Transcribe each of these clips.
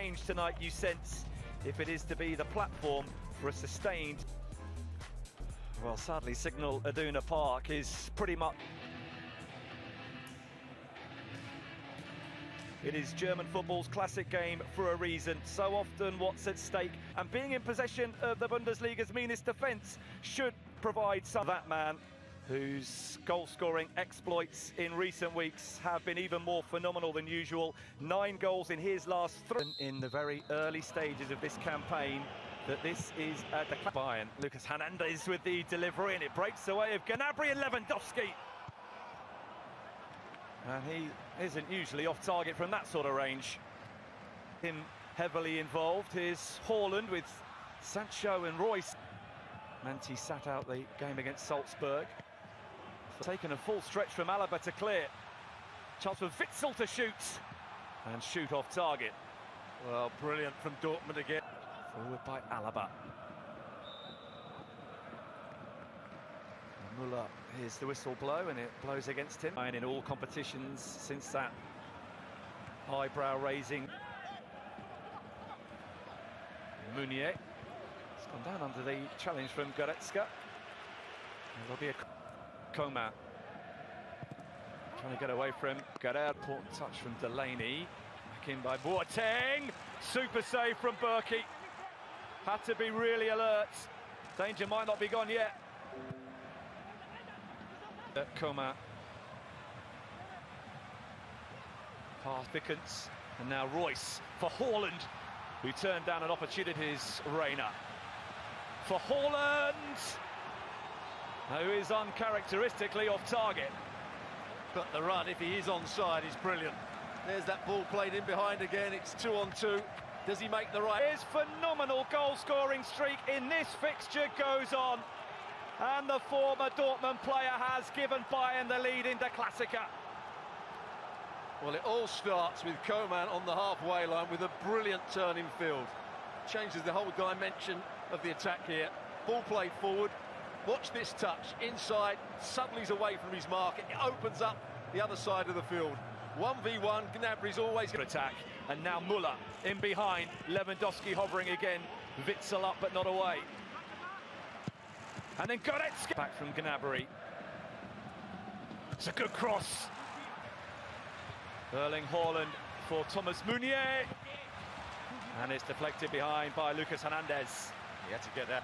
change tonight, you sense, if it is to be the platform for a sustained... Well, sadly, Signal Iduna Park is pretty much... It is German football's classic game for a reason. So often what's at stake, and being in possession of the Bundesliga's meanest defence should provide some... That man whose goal-scoring exploits in recent weeks have been even more phenomenal than usual. 9 goals in his last 3. In the very early stages of this campaign, that this is the Bаyеrn. Lucas Hernandez with the delivery, and it breaks away of Gnabry and Lewandowski. And he isn't usually off target from that sort of range. Him heavily involved. Here's Haaland with Sancho and Royce. Manti sat out the game against Salzburg. Taken a full stretch from Alaba to clear. Chance for Witsel to shoot. And shoot off target. Well, brilliant from Dortmund again. Forward by Alaba. Müller, here's the whistle blow, and it blows against him. And in all competitions since that eyebrow raising. Meunier. It's gone down under the challenge from Goretzka. There'll be a Coman. Trying to get away from Gallagher. Important touch from Delaney. Back in by Boateng. Super save from Berkey. Had to be really alert. Danger might not be gone yet. Coman. Pass Pickens. And now Royce for Haaland, who turned down an opportunity. Reina. For Haaland, who is uncharacteristically off target. But the run, if he is onside, is brilliant. There's that ball played in behind again. It's 2-on-2. Does he make the right? His phenomenal goal-scoring streak in this fixture goes on. And the former Dortmund player has given Bаyеrn the lead in the Klassiker. Well, it all starts with Coman on the halfway line with a brilliant turn in field. Changes the whole dimension of the attack here. Ball played forward. Watch this touch, inside, suddenly he's away from his mark, it opens up the other side of the field. 1v1, Gnabry's always going to attack, and now Müller in behind, Lewandowski hovering again, Witsel up but not away. And then Goretzka back from Gnabry. It's a good cross. Erling Haaland for Thomas Meunier. And it's deflected behind by Lucas Hernandez. He had to get that.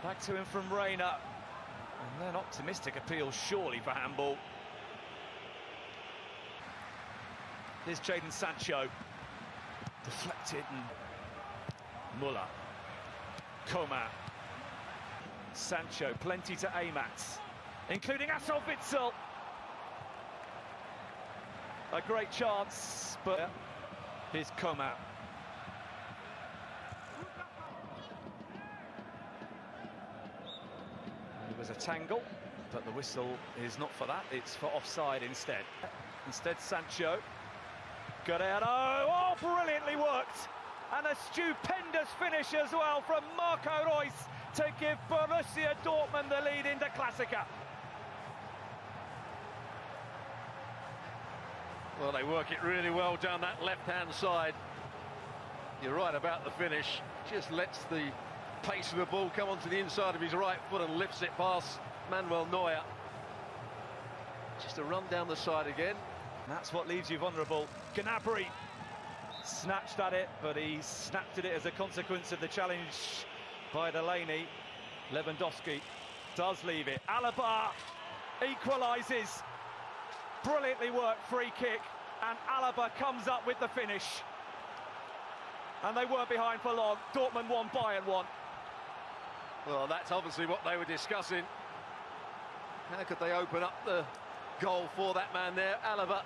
Back to him from Reina. And then optimistic appeal surely for handball. Here's Jadon Sancho. Deflected and Müller. Coman. Sancho, plenty to aim at, including Assault Witsel. A great chance, but here's Coman. It was a tangle, but the whistle is not for that, it's for offside instead. Instead, Sancho. Guerrero, oh, brilliantly worked! And a stupendous finish as well from Marco Reus to give Borussia Dortmund the lead in the Klassiker. Well, they work it really well down that left-hand side. You're right about the finish. Just lets the pace of the ball come onto the inside of his right foot and lifts it past Manuel Neuer. Just a run down the side again. That's what leaves you vulnerable. Gnabry snatched at it, but he snapped at it as a consequence of the challenge by Delaney. Lewandowski does leave it. Alaba equalises. Brilliantly worked free kick, and Alaba comes up with the finish. And they weren't behind for long. Dortmund 1, Bаyеrn 1. Well, that's obviously what they were discussing. How could they open up the goal for that man there, Alaba?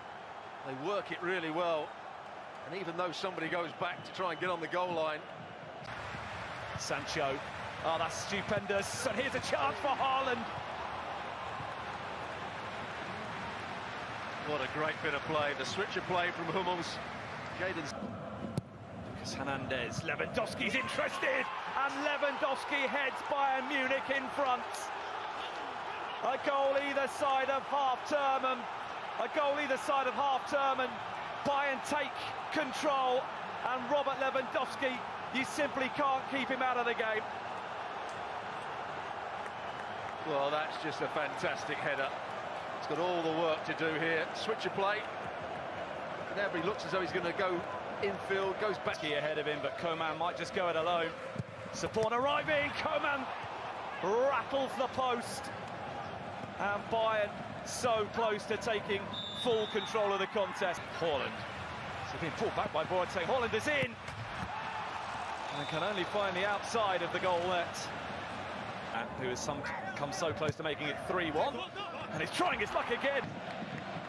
They work it really well. And even though somebody goes back to try and get on the goal line. Sancho, oh, that's stupendous. And here's a chance for Haaland. What a great bit of play. The switch of play from Hummels. Jadon's... Lucas Hernandez, Lewandowski's interested. And Lewandowski heads Bаyеrn Munich in front. A goal either side of half-term, and Bаyеrn take control and Robert Lewandowski, you simply can't keep him out of the game. Well, that's just a fantastic header. It's got all the work to do here. Switch of play. Gnabry looks as though he's going to go infield, goes back here ahead of him, but Coman might just go it alone. Support arriving, Coman rattles the post. And Bayern so close to taking full control of the contest. Haaland. So being pulled back by Boateng. Haaland is in. And can only find the outside of the goal net. Who has come so close to making it 3-1. And he's trying his luck again.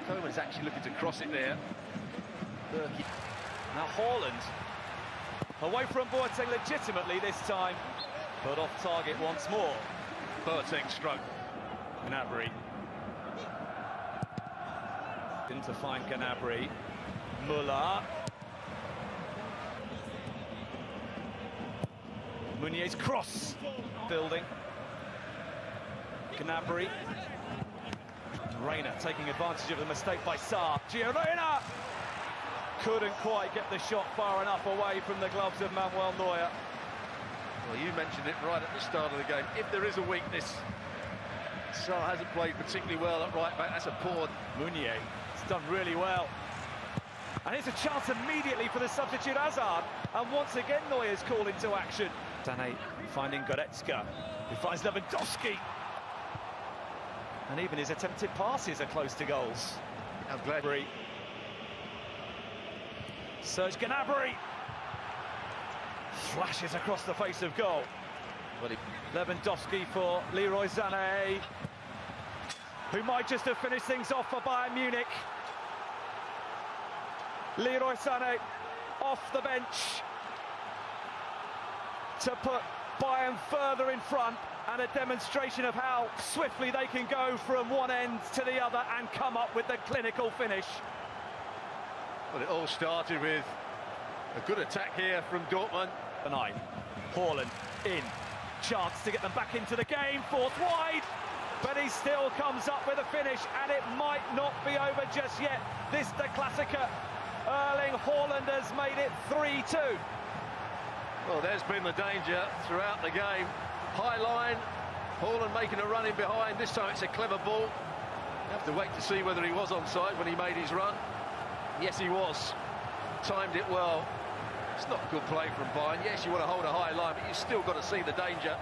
Coman's actually looking to cross it there. Now Haaland. Away from Boateng legitimately this time. But off target once more. Boateng struck. Gnabry. In to find Gnabry. Müller. Meunier's cross. Building. Gnabry. Reina taking advantage of the mistake by Sarr. Reina couldn't quite get the shot far enough away from the gloves of Manuel Neuer. Well, you mentioned it right at the start of the game. If there is a weakness, Sarr hasn't played particularly well at right back. That's a poor. Meunier has done really well. And it's a chance immediately for the substitute Hazard. And once again, Neuer's called into action. Sané finding Goretzka, who finds Lewandowski. And even his attempted passes are close to goals. I'm glad. Serge Gnabry flashes across the face of goal. Lewandowski for Leroy Sané, who might just have finished things off for Bayern Munich. Leroy Sané off the bench to put Bayern further in front, and a demonstration of how swiftly they can go from one end to the other and come up with the clinical finish. Well, it all started with a good attack here from Dortmund. Tonight, Haaland in, chance to get them back into the game, forced wide, but he still comes up with a finish, and it might not be over just yet. This the Klassiker. Erling Haaland has made it 3-2. Well, there's been the danger throughout the game. High line, Haaland making a run in behind. This time it's a clever ball. You have to wait to see whether he was onside when he made his run. Yes, he was. Timed it well. It's not good play from Bayern. Yes, you want to hold a high line, but you've still got to see the danger.